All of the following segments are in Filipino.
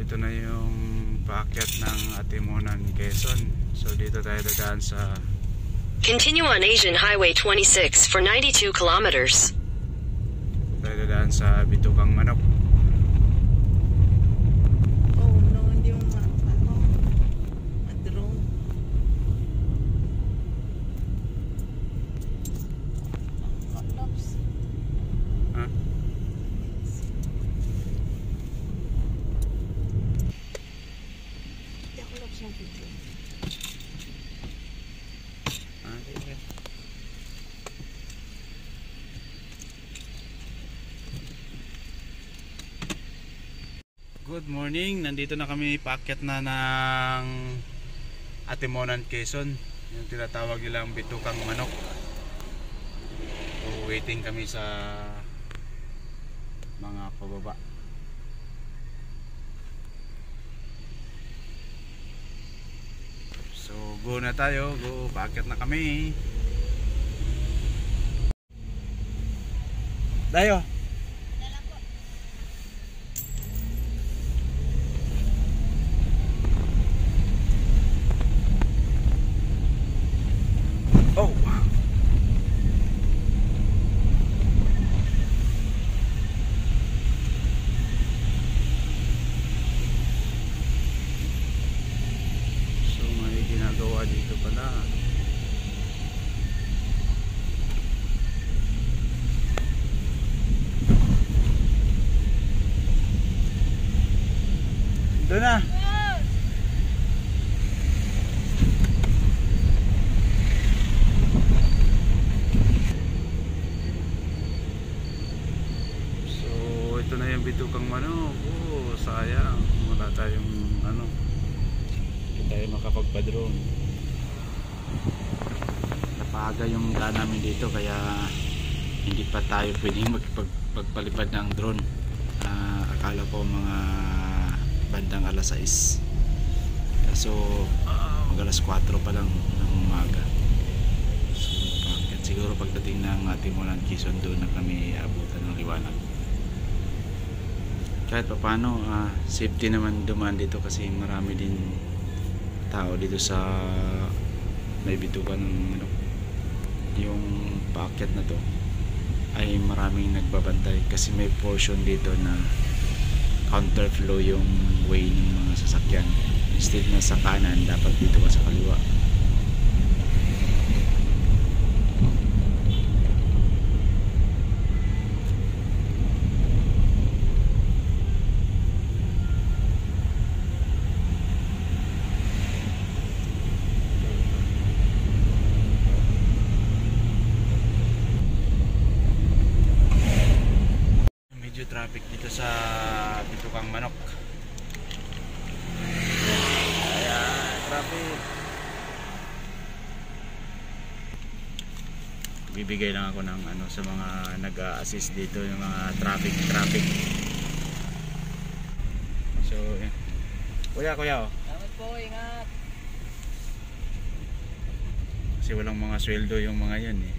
ito na yung paakyat ng Atimonan, Quezon. So dito tayo dadaan sa Continue on Asian Highway 26 for 92 kilometers. tayo dadaan sa Bitukang Manok. Oh no, hindi mo ma-drone. Laps. Ha? Hindi ako laps ng video. Okay. Good morning, nandito na kami, paakyat na ng Atimonan, Quezon. Yung tinatawag nilang Bitukang Manok. So waiting kami sa mga pababa. So go na tayo, go, paakyat na kami. Dayo. Oh. So may ginagawa dito pala. Doon na. So ito na yung Bitukang Manok. Oh, sayang. Wala tayong hindi tayo makapagpa-drone. Napaga yung daan namin dito kaya hindi pa tayo pwedeng magpalipad ng drone. Akala ko mga bandang alas 6. So mag alas 4 pa lang ng umaga. So siguro pagdating ng Atimonan, Quezon, doon na kami abutan ng liwanag. Kahit pa paano safety naman dumaan dito kasi marami din tao dito sa may bitukan ng manok. Yung paakyat na to ay maraming nagbabantay kasi may portion dito na counterflow yung way ng mga sasakyan. Instead na sa kanan, dapat dito ka sa kaliwa. Medyo traffic dito sa Bitukang Manok. Ayan, traffic. Bibigay lang ako ng sa mga nag-a-assist dito, yung mga traffic. So, yan. Kuya oh. Salamat po, ingat. Kasi walang mga sweldo yung mga yan eh.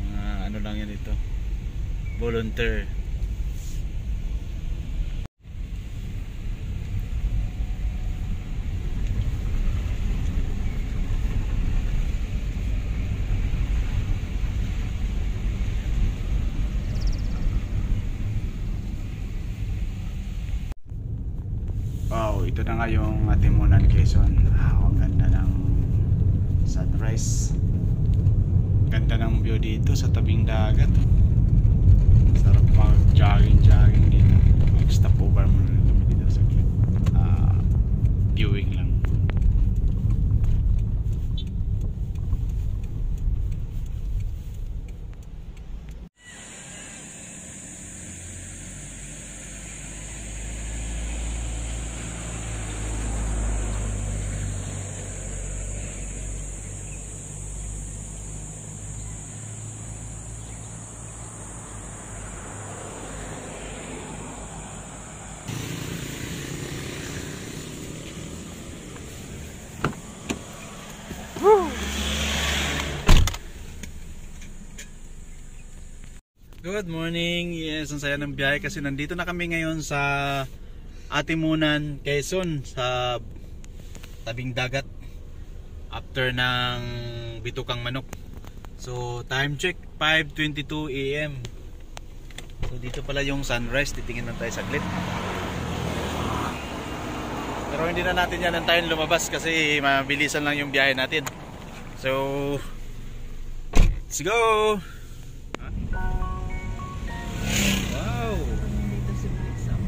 Mga lang yan ito. Volunteer. Wow, ito na nga yung Atimonan, Quezon. Ang ganda ng sunrise. Ganda ng view dito sa tabing dagat. Sarap mag-jogging dito. Mag-stop over muna kami dito sa viewing lang. Good morning. Yes, ang saya ng biyahe kasi nandito na kami ngayon sa Atimunan, Quezon sa tabing dagat after ng bitukang manok. So time check 5:22 AM. So dito pala yung sunrise, titingin lang tayo saglit. Pero hindi na natin yan antayin lumabas kasi mabilisan lang yung biyahe natin. So let's go. Wow. Dito si Brixam.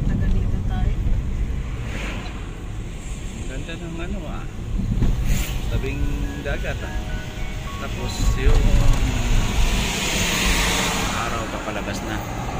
Taga dito tayo. Ganda ng ano tabing dagat Tapos yung araw papalabas na.